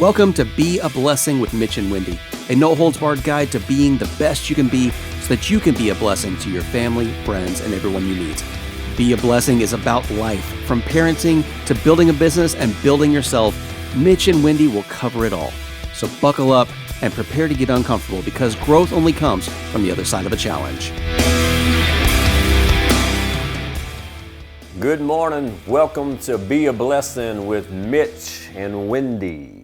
Welcome to Be a Blessing with Mitch and Wendy, a no-holds-barred guide to being the best you can be so that you can be a blessing to your family, friends, and everyone you meet. Be a Blessing is about life, from parenting to building a business and building yourself. Mitch and Wendy will cover it all. So buckle up and prepare to get uncomfortable because growth only comes from the other side of a challenge. Good morning. Welcome to Be a Blessing with Mitch and Wendy.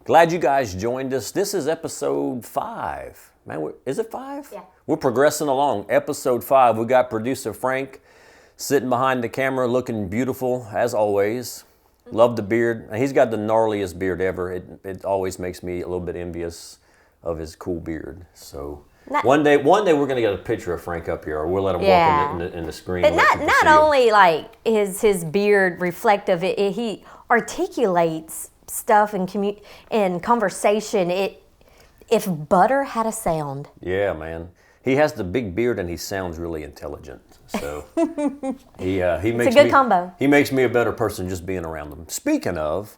Glad you guys joined us. This is episode 5. Man, is it 5? Yeah. We're progressing along. Episode 5. We got producer Frank sitting behind the camera looking beautiful as always. Love the beard. He's got the gnarliest beard ever. It always makes me a little bit envious of his cool beard. So one day we're gonna get a picture of Frank up here, or we'll let him walk in the screen. But not only like his beard reflective, he articulates stuff in conversation. If butter had a sound. Yeah, man. He has the big beard and he sounds really intelligent. So he makes a good combo. He makes me a better person just being around him. Speaking of,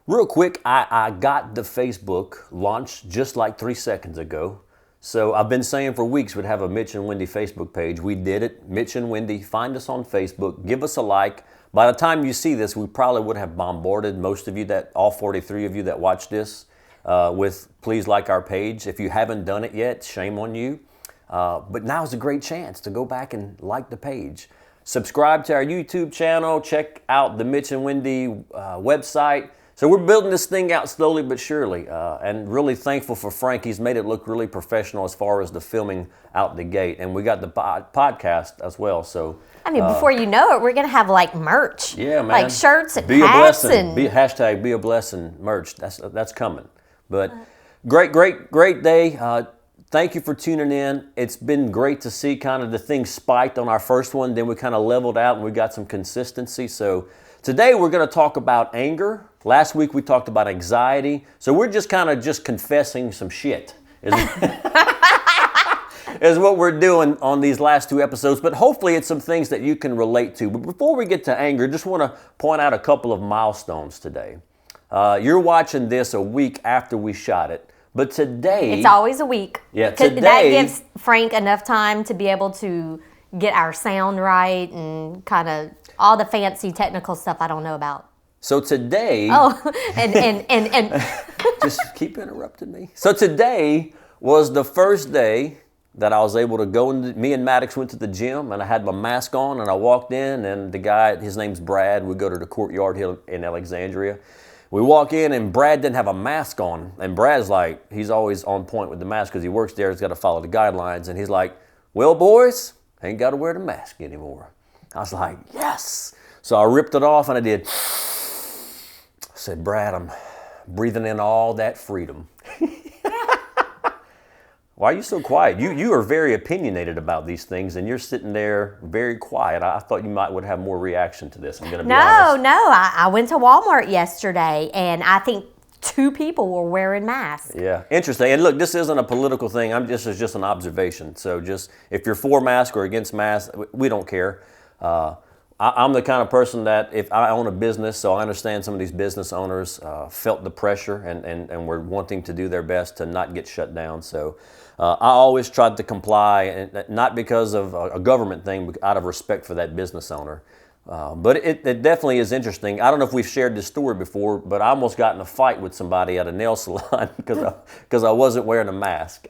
real quick, I got the Facebook launched just like 3 seconds ago. So I've been saying for weeks we'd have a Mitch and Wendy Facebook page. We did it. Mitch and Wendy, find us on Facebook, give us a like. By the time you see this, we probably would have bombarded most of you, all 43 of you that watch this, with please like our page. If you haven't done it yet, shame on you. But now's a great chance to go back and like the page. Subscribe to our YouTube channel. Check out the Mitch and Wendy website. So we're building this thing out slowly but surely, and really thankful for Frank. He's made it look really professional as far as the filming out the gate. And we got the podcast as well. So I mean, before you know it, we're going to have like merch. Yeah, man. Like shirts and Be hats. a blessing. Hashtag Be a Blessing merch. That's coming. But great day. Thank you for tuning in. It's been great to see kind of the thing spiked on our first one. Then we kind of leveled out and we got some consistency. So today we're going to talk about anger. Last week we talked about anxiety. So we're just kind of confessing some shit. Is what we're doing on these last 2 episodes. But hopefully it's some things that you can relate to. But before we get to anger, just want to point out a couple of milestones today. You're watching this a week after we shot it. But today... It's always a week. Yeah, That today... gives Frank enough time to be able to get our sound right and kind of all the fancy technical stuff I don't know about. So today... Oh, and Just keep interrupting me. So today was the first day that I was able to go in. Me and Maddox went to the gym and I had my mask on and I walked in and the guy, his name's Brad, we go to the courtyard here in Alexandria. We walk in and Brad didn't have a mask on. And Brad's like, he's always on point with the mask because he works there, he's got to follow the guidelines. And he's like, well, boys, ain't got to wear the mask anymore. I was like, yes. So I ripped it off and I did. I said, Brad, I'm breathing in all that freedom. Why are you so quiet? You are very opinionated about these things, and you're sitting there very quiet. I thought you would have more reaction to this. I'm going to be honest. No. I went to Walmart yesterday, and I think 2 people were wearing masks. Yeah, interesting. And look, this isn't a political thing. It's just an observation. So just if you're for mask or against mask, we don't care. I'm the kind of person that if I own a business, so I understand some of these business owners felt the pressure and were wanting to do their best to not get shut down. So I always tried to comply, and not because of a government thing, but out of respect for that business owner. But it definitely is interesting. I don't know if we've shared this story before, but I almost got in a fight with somebody at a nail salon because I wasn't wearing a mask.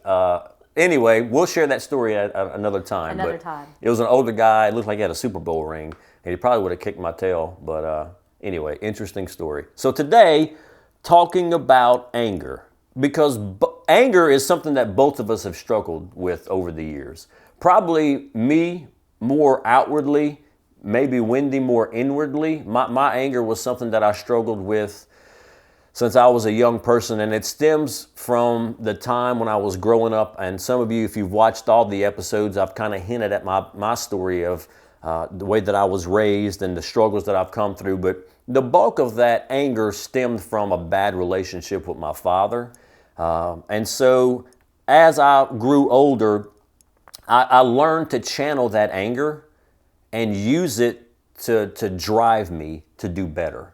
Anyway, we'll share that story at another time. It was an older guy. It looked like he had a Super Bowl ring. And he probably would have kicked my tail. But anyway, interesting story. So today, talking about anger. Because anger is something that both of us have struggled with over the years. Probably me more outwardly, maybe Wendy more inwardly. My anger was something that I struggled with since I was a young person, and it stems from the time when I was growing up. And some of you, if you've watched all the episodes, I've kind of hinted at my story of the way that I was raised and the struggles that I've come through. But the bulk of that anger stemmed from a bad relationship with my father. And so as I grew older, I learned to channel that anger and use it to drive me to do better.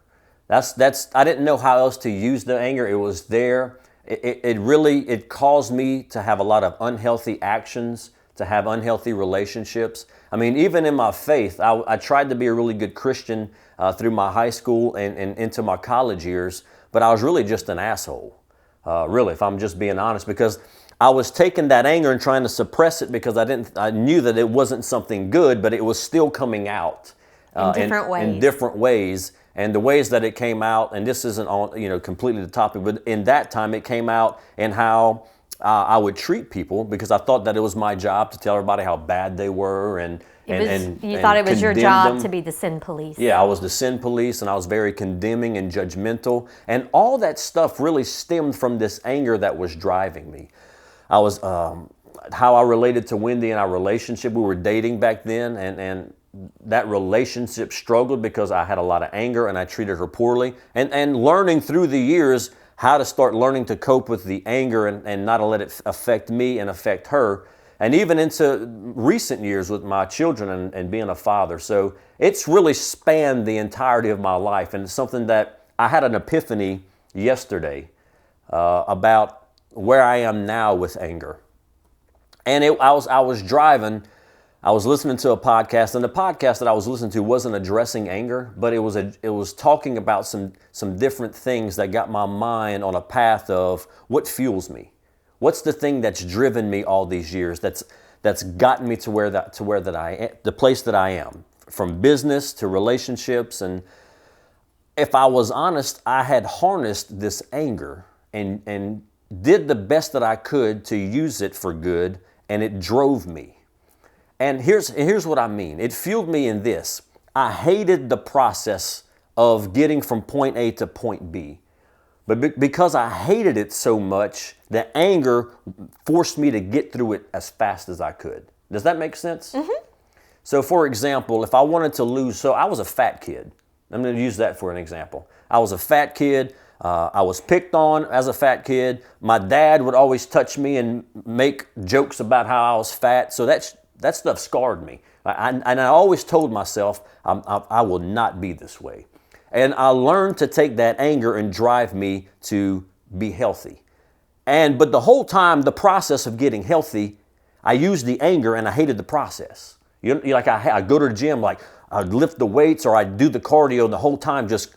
I didn't know how else to use the anger. It was there. It really caused me to have a lot of unhealthy actions, to have unhealthy relationships. I mean, even in my faith, I tried to be a really good Christian through my high school and into my college years, but I was really just an asshole, really, if I'm just being honest, because I was taking that anger and trying to suppress it because I knew that it wasn't something good, but it was still coming out in different ways. And the ways that it came out, and this isn't on, completely the topic, but in that time it came out in how I would treat people, because I thought that it was my job to tell everybody how bad they were, you thought it was your job to be the sin police. Yeah, I was the sin police, and I was very condemning and judgmental, and all that stuff really stemmed from this anger that was driving me. I was how I related to Wendy in our relationship. We were dating back then, and that relationship struggled because I had a lot of anger and I treated her poorly. And learning through the years how to start learning to cope with the anger and not to let it affect me and affect her. And even into recent years with my children and being a father. So it's really spanned the entirety of my life. And it's something that I had an epiphany yesterday about where I am now with anger. And I was driving. I was listening to a podcast, and the podcast that I was listening to wasn't addressing anger, but it was talking about some different things that got my mind on a path of what fuels me. What's the thing that's driven me all these years? That's gotten me to the place that I am, from business to relationships. And if I was honest, I had harnessed this anger and did the best that I could to use it for good, and it drove me. And here's what I mean. It fueled me in this. I hated the process of getting from point A to point B. But because I hated it so much, the anger forced me to get through it as fast as I could. Does that make sense? Mm-hmm. So for example, if I wanted to lose, so I was a fat kid. I'm going to use that for an example. I was a fat kid. I was picked on as a fat kid. My dad would always touch me and make jokes about how I was fat. So that stuff scarred me. And I always told myself, I will not be this way. And I learned to take that anger and drive me to be healthy. But the whole time, the process of getting healthy, I used the anger and I hated the process. I go to the gym, like I'd lift the weights or I'd do the cardio the whole time, just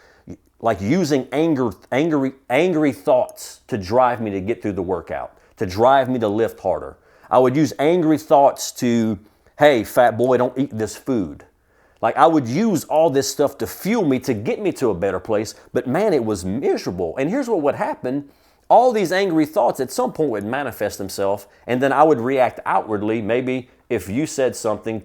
like using angry thoughts to drive me to get through the workout, to drive me to lift harder. I would use angry thoughts to, hey, fat boy, don't eat this food. Like I would use all this stuff to fuel me, to get me to a better place. But man, it was miserable. And here's what would happen. All these angry thoughts at some point would manifest themselves, and then I would react outwardly. Maybe if you said something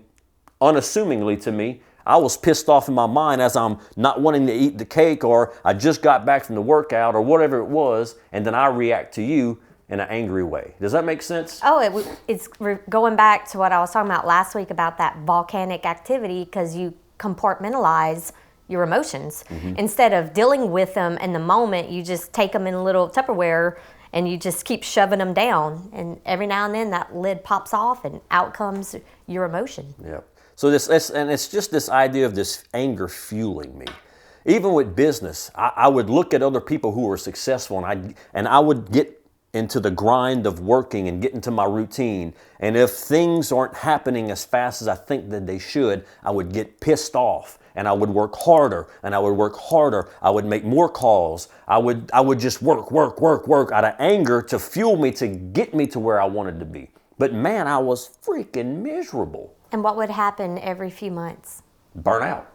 unassumingly to me, I was pissed off in my mind as I'm not wanting to eat the cake, or I just got back from the workout, or whatever it was, and then I react to you in an angry way. Does that make sense? Oh, it's going back to what I was talking about last week about that volcanic activity, because you compartmentalize your emotions. Mm-hmm. Instead of dealing with them in the moment, you just take them in a little Tupperware and you just keep shoving them down. And every now and then that lid pops off and out comes your emotion. Yeah. So it's just this idea of this anger fueling me. Even with business, I would look at other people who were successful, and I would get into the grind of working and get into my routine. And if things aren't happening as fast as I think that they should, I would get pissed off, and I would work harder, and I would work harder. I would make more calls. I would just work out of anger to fuel me, to get me to where I wanted to be. But man, I was freaking miserable. And what would happen every few months? Burnout.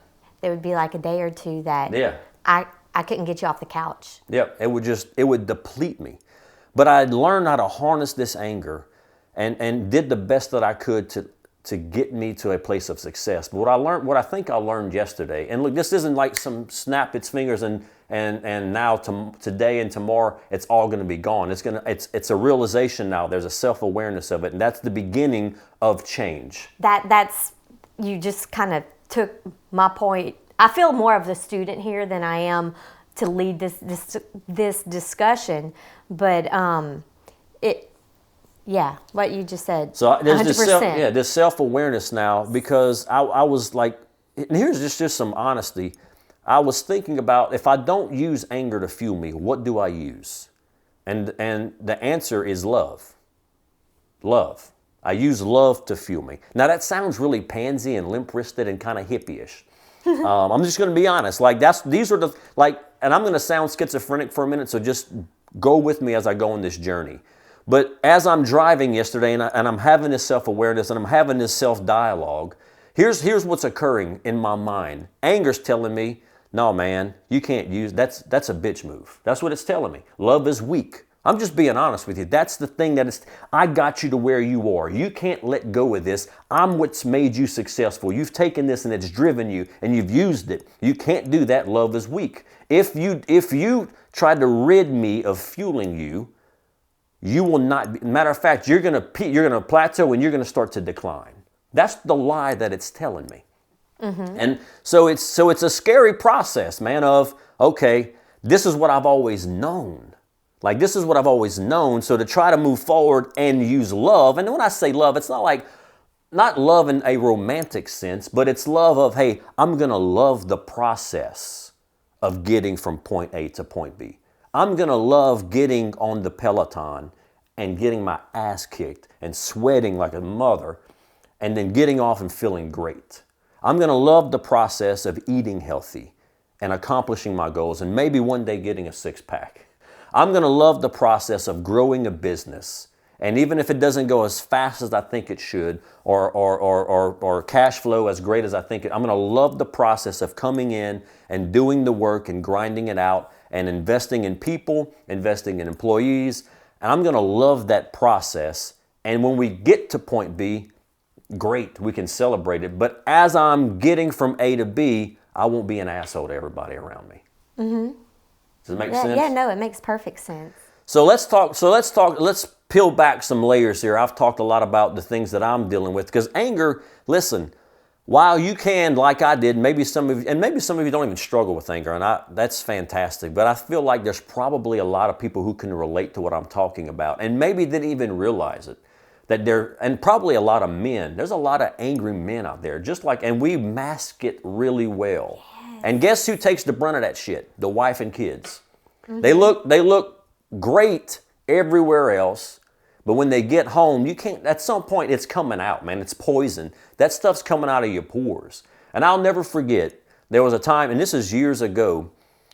There would be like a day or two that I couldn't get you off the couch. Yep, it would deplete me. But I learned how to harness this anger and did the best that I could to get me to a place of success. But what I think I learned yesterday, and look, this isn't like some snap its fingers and now today and tomorrow it's all going to be gone. It's a realization now. There's a self-awareness of it, and that's the beginning of change. That's you just kind of took my point. I feel more of the student here than I am to lead this discussion, but what you just said. So there's 100%. This self-awareness now, because I was like, and here's just some honesty. I was thinking about, if I don't use anger to fuel me, what do I use? And the answer is love. Love. I use love to fuel me. Now that sounds really pansy and limp-wristed and kind of hippie-ish. I'm just going to be honest. Like these are the, like, and I'm going to sound schizophrenic for a minute, so just go with me as I go on this journey. But as I'm driving yesterday and I'm having this self-awareness and I'm having this self-dialogue, here's what's occurring in my mind. Anger's telling me, no, man, you can't use, that's a bitch move. That's what it's telling me. Love is weak. I'm just being honest with you. That's the thing I got you to where you are. You can't let go of this. I'm what's made you successful. You've taken this and it's driven you and you've used it. You can't do that. Love is weak. If you try to rid me of fueling you, you will not be, matter of fact, you're going to plateau and you're going to start to decline. That's the lie that it's telling me. Mm-hmm. And so it's a scary process, man, of, okay, this is what I've always known. Like, this is what I've always known. So to try to move forward and use love, and when I say love, it's not love in a romantic sense, but it's love of, hey, I'm going to love the process of getting from point A to point B. I'm going to love getting on the Peloton and getting my ass kicked and sweating like a mother and then getting off and feeling great. I'm going to love the process of eating healthy and accomplishing my goals and maybe one day getting a six-pack. I'm going to love the process of growing a business. And even if it doesn't go as fast as I think it should or cash flow as great as I think it, I'm going to love the process of coming in and doing the work and grinding it out and investing in people, investing in employees. And I'm going to love that process. And when we get to point B, great, we can celebrate it. But as I'm getting from A to B, I won't be an asshole to everybody around me. Mm-hmm. Does it make sense? Yeah, no, it makes perfect sense. So let's peel back some layers here. I've talked a lot about the things that I'm dealing with because anger, listen, while you can, like I did, maybe some of you don't even struggle with anger, and that's fantastic, but I feel like there's probably a lot of people who can relate to what I'm talking about and maybe didn't even realize it. And probably a lot of men. There's a lot of angry men out there, and we mask it really well. Yes. And guess who takes the brunt of that shit? The wife and kids. Mm-hmm. They look great everywhere else, but when they get home, you can't, at some point it's coming out, man. It's poison. That stuff's coming out of your pores. And I'll never forget, there was a time, and this is years ago,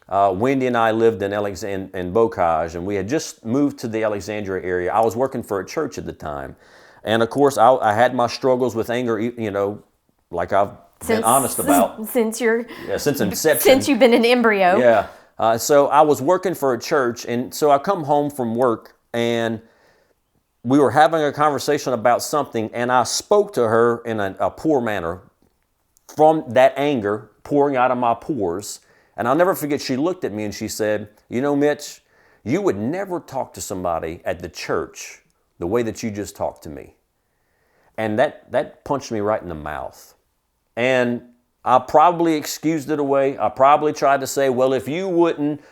Wendy and I lived in Bocage, and we had just moved to the Alexandria area. I was working for a church at the time. And of course, I had my struggles with anger, like I've been honest about. Since inception. Since you've been an embryo. Yeah. So I was working for a church, and so I come home from work, and we were having a conversation about something, and I spoke to her in a poor manner from that anger pouring out of my pores. And I'll never forget, she looked at me and she said, Mitch, you would never talk to somebody at the church the way that you just talked to me. And that punched me right in the mouth. And I probably excused it away. I probably tried to say, well, if you wouldn't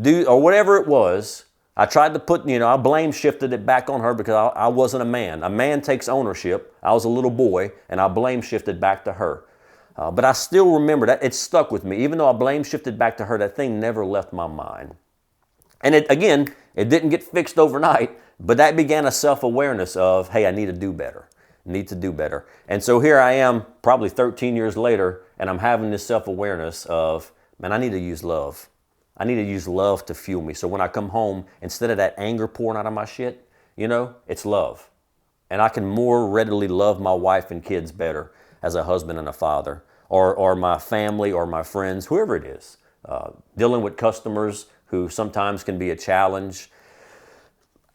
do, or whatever it was, I tried to put, I blame shifted it back on her because I wasn't a man. A man takes ownership. I was a little boy, and I blame shifted back to her. But I still remember that. It stuck with me. Even though I blame shifted back to her, that thing never left my mind. And it didn't get fixed overnight, but that began a self-awareness of, hey, I need to do better. And so here I am, probably 13 years later, and I'm having this self-awareness of, man, I need to use love. I need to use love to fuel me. So when I come home, instead of that anger pouring out of my shit, it's love. And I can more readily love my wife and kids better as a husband and a father, or my family or my friends, whoever it is. Dealing with customers who sometimes can be a challenge.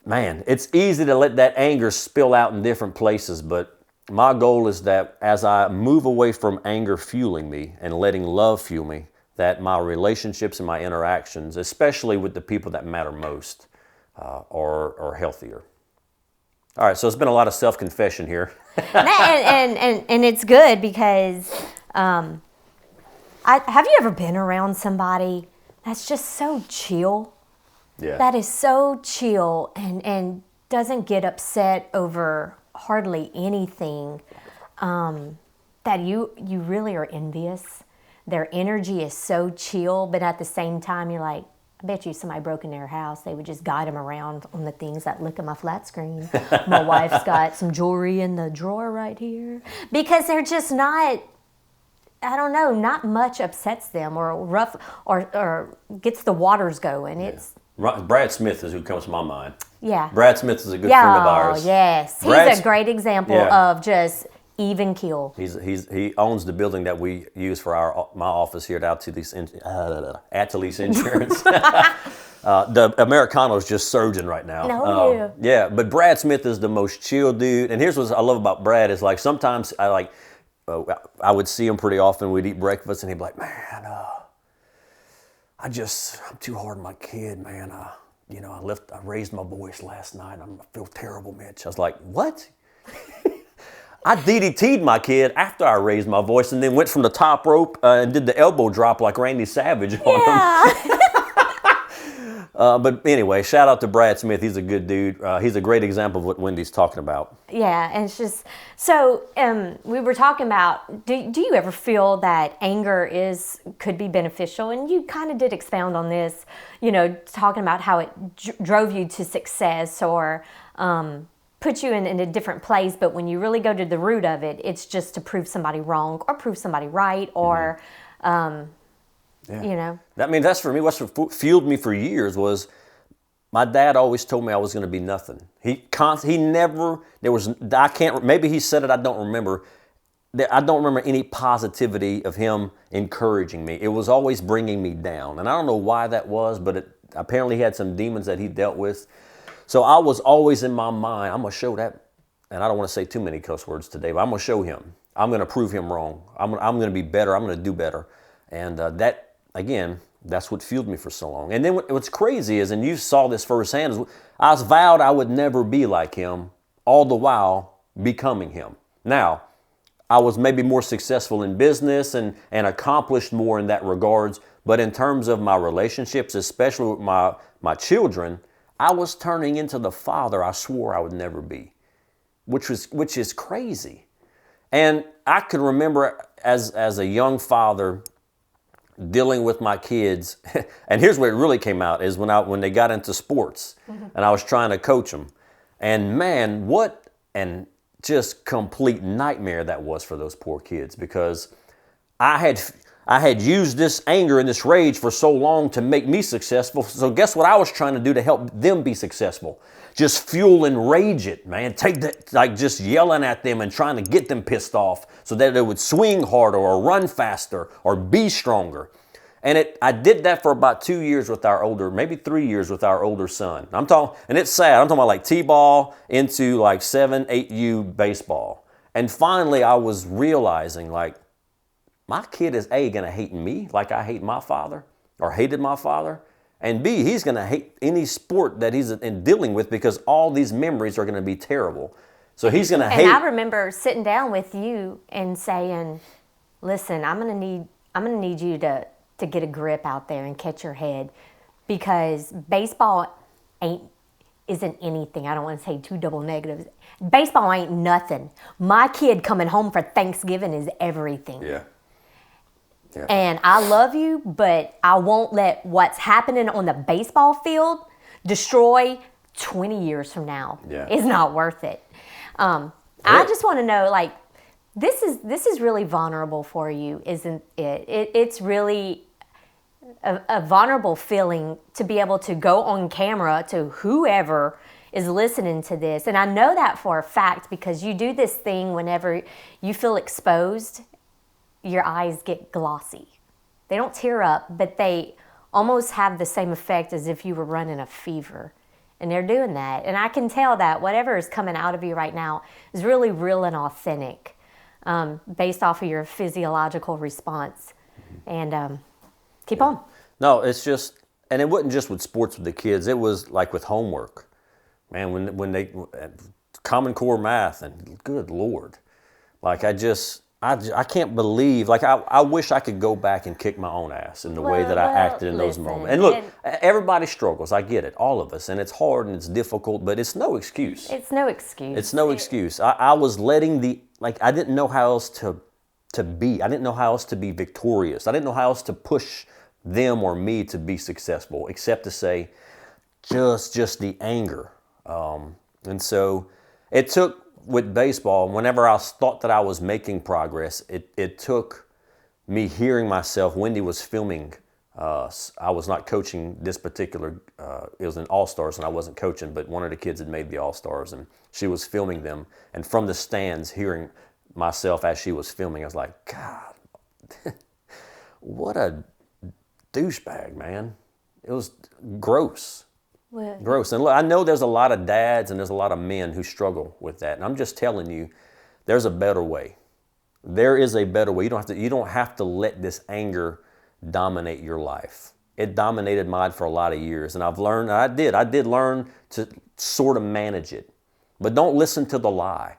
Man, it's easy to let that anger spill out in different places, but my goal is that as I move away from anger fueling me and letting love fuel me, that my relationships and my interactions, especially with the people that matter most, are healthier. All right, so it's been a lot of self-confession here. and it's good because have you ever been around somebody that's just so chill? Yeah. That is so chill and doesn't get upset over hardly anything, that you really are envious. their energy is so chill, but at the same time, you're like, I bet you if somebody broke in their house, they would just guide them around on the things that look at my flat screen. My wife's got some jewelry in the drawer right here. Because they're just not, I don't know, not much upsets them or rough or gets the waters going. It's Brad Smith is who comes to my mind. Yeah. Brad Smith is a good friend of ours. Yes. He's a great example of just even keel. He owns the building that we use for my office here at Atlease Insurance. The Americano is just surging right now. Yeah, but Brad Smith is the most chill dude. And here's what I love about Brad is like sometimes I would see him pretty often. We'd eat breakfast and he'd be like, man, I'm too hard on my kid, man. I raised my voice last night. I feel terrible, Mitch. I was like, what? I DDT'd my kid after I raised my voice and then went from the top rope and did the elbow drop like Randy Savage on him. But anyway, shout out to Brad Smith. He's a good dude. He's a great example of what Wendy's talking about. Yeah, and it's just, so we were talking about, do you ever feel that anger could be beneficial? And you kind of did expound on this, talking about how it drove you to success or put you in a different place, but when you really go to the root of it, it's just to prove somebody wrong or prove somebody right or, That's for me, what's fueled me for years was my dad always told me I was going to be nothing. Maybe he said it, I don't remember. I don't remember any positivity of him encouraging me. It was always bringing me down. And I don't know why that was, but apparently he had some demons that he dealt with. So I was always in my mind, I'm going to show that, and I don't want to say too many cuss words today, but I'm going to show him. I'm going to prove him wrong. I'm going to be better. I'm going to do better. And that's what fueled me for so long. And then what's crazy is, and you saw this firsthand, is I was vowed I would never be like him, all the while becoming him. Now, I was maybe more successful in business and accomplished more in that regards, but in terms of my relationships, especially with my children, I was turning into the father I swore I would never be, which is crazy. And I can remember as a young father dealing with my kids, and here's where it really came out, is when they got into sports, and I was trying to coach them. And man, what an just complete nightmare that was for those poor kids, because I had used this anger and this rage for so long to make me successful. So guess what I was trying to do to help them be successful? Just fuel and rage it, man. Take that, like just yelling at them and trying to get them pissed off so that they would swing harder or run faster or be stronger. And I did that for about 2 years with maybe 3 years with our older son. And it's sad. I'm talking about like T-ball into like 7, 8U baseball. And finally I was realizing like, my kid is A, going to hate me like I hate my father or hated my father. And B, he's going to hate any sport that he's dealing with because all these memories are going to be terrible. So he's going to hate. And I remember sitting down with you and saying, listen, I'm going to need you to get a grip out there and catch your head, because baseball isn't anything. I don't want to say two double negatives. Baseball ain't nothing. My kid coming home for Thanksgiving is everything. Yeah. Yeah. And I love you, but I won't let what's happening on the baseball field destroy 20 years from now. Yeah. It's not worth it. I just want to know, like, this is really vulnerable for you, isn't it? It's really a vulnerable feeling to be able to go on camera to whoever is listening to this. And I know that for a fact because you do this thing whenever you feel exposed. Your eyes get glossy. They don't tear up, but they almost have the same effect as if you were running a fever. And they're doing that. And I can tell that whatever is coming out of you right now is really real and authentic, based off of your physiological response. And keep on. No, it's just, and it wasn't just with sports with the kids. It was like with homework. Man, when they, Common Core math, and good Lord. Like I can't believe, like I wish I could go back and kick my own ass in the way that I acted in those moments. And look, everybody struggles. I get it, all of us. And it's hard and it's difficult, but it's no excuse. It's no excuse. It's no excuse. I was letting I didn't know how else to be. I didn't know how else to be victorious. I didn't know how else to push them or me to be successful, except to say, just the anger. And so it took with baseball, whenever I thought that I was making progress, it took me hearing myself. Wendy was filming. I was not coaching this particular, it was an All-Stars and I wasn't coaching, but one of the kids had made the All-Stars and she was filming them. And from the stands, hearing myself as she was filming, I was like, God, what a douchebag, man. It was gross. Well, Gross. And look, I know there's a lot of dads and there's a lot of men who struggle with that. And I'm just telling you, there's a better way. There is a better way. You don't have to let this anger dominate your life. It dominated mine for a lot of years. And I've learned, I did learn to sort of manage it. But don't listen to the lie.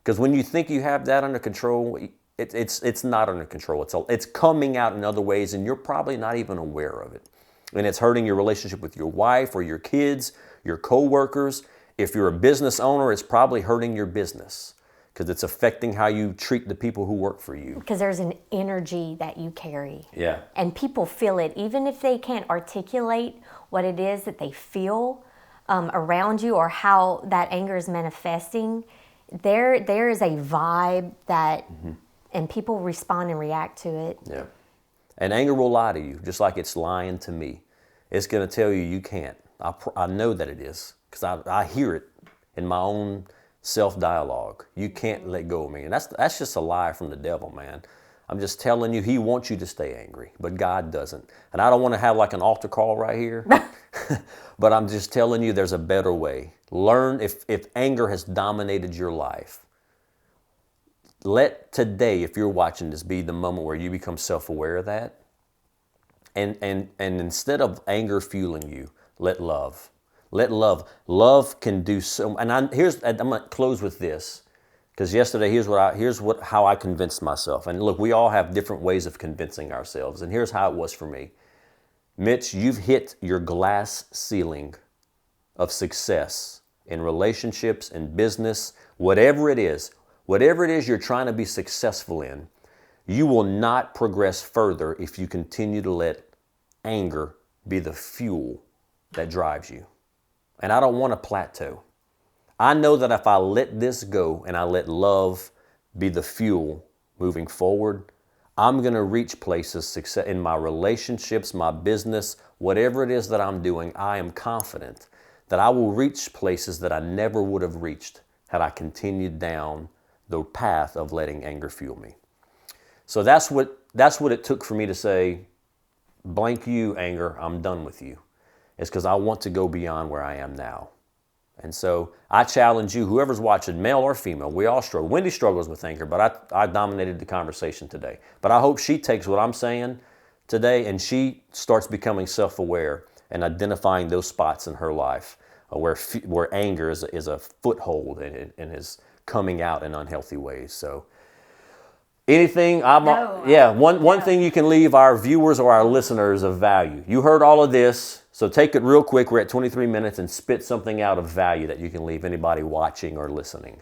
Because when you think you have that under control, it's not under control. It's coming out in other ways and you're probably not even aware of it. And it's hurting your relationship with your wife or your kids, your co-workers. If you're a business owner, it's probably hurting your business because it's affecting how you treat the people who work for you. Because there's an energy that you carry. Yeah. And people feel it, even if they can't articulate what it is that they feel around you or how that anger is manifesting. There is a vibe that, and people respond and react to it. Yeah. And anger will lie to you, just like it's lying to me. It's going to tell you you can't. I know that it is, because I hear it in my own self-dialogue. You can't let go of me. And that's just a lie from the devil, man. I'm just telling you, he wants you to stay angry, but God doesn't. And I don't want to have like an altar call right here, but I'm just telling you there's a better way. Learn, if anger has dominated your life, let today, if you're watching this, be the moment where you become self-aware of that. And instead of anger fueling you, let love. Let love. Love can do so. And I'm going to close with this, because yesterday, how I convinced myself. And look, we all have different ways of convincing ourselves. And here's how it was for me. Mitch, you've hit your glass ceiling of success in relationships, in business, whatever it is you're trying to be successful in. You will not progress further if you continue to let anger be the fuel that drives you. And I don't want to plateau. I know that if I let this go and I let love be the fuel moving forward, I'm going to reach places success in my relationships, my business, whatever it is that I'm doing. I am confident that I will reach places that I never would have reached had I continued down the path of letting anger fuel me. So that's what it took for me to say, blank you, anger, I'm done with you. It's because I want to go beyond where I am now. And so I challenge you, whoever's watching, male or female, we all struggle. Wendy struggles with anger, but I dominated the conversation today. But I hope she takes what I'm saying today and she starts becoming self-aware and identifying those spots in her life where anger is a foothold and is coming out in unhealthy ways. So anything, one thing you can leave our viewers or our listeners of value. You heard all of this, so take it real quick. We're at 23 minutes and spit something out of value that you can leave anybody watching or listening.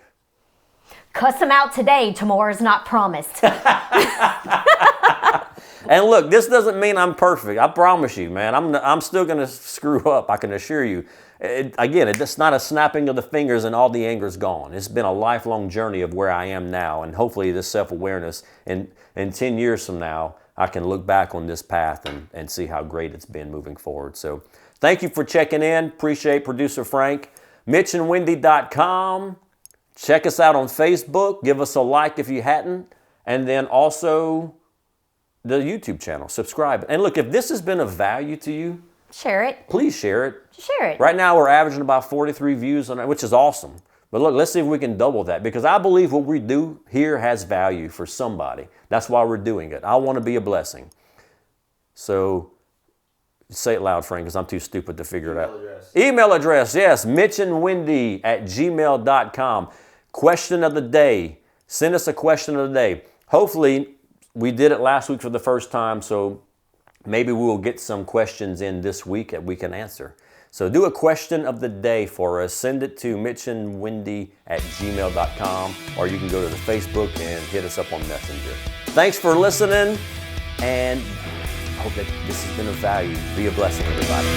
Cuss them out today. Tomorrow's not promised. And look, this doesn't mean I'm perfect. I promise you, man. I'm still going to screw up. I can assure you. It's not a snapping of the fingers and all the anger's gone. It's been a lifelong journey of where I am now. And hopefully this self-awareness, in 10 years from now, I can look back on this path and see how great it's been moving forward. So thank you for checking in. Appreciate producer Frank. MitchandWendy.com. Check us out on Facebook. Give us a like if you hadn't. And then also the YouTube channel. Subscribe. And look, if this has been of value to you, share it. Please share it. Share it. Right now we're averaging about 43 views on it, which is awesome. But look, let's see if we can double that, because I believe what we do here has value for somebody. That's why we're doing it. I want to be a blessing. So say it loud, Frank, because I'm too stupid to figure it out. Email address, yes, mitchandwendy@gmail.com. Question of the day. Send us a question of the day. Hopefully, we did it last week for the first time, so maybe we will get some questions in this week that we can answer. So do a question of the day for us. Send it to mitchandwendy@gmail.com, or you can go to the Facebook and hit us up on Messenger. Thanks for listening, and I hope that this has been of value. Be a blessing, everybody.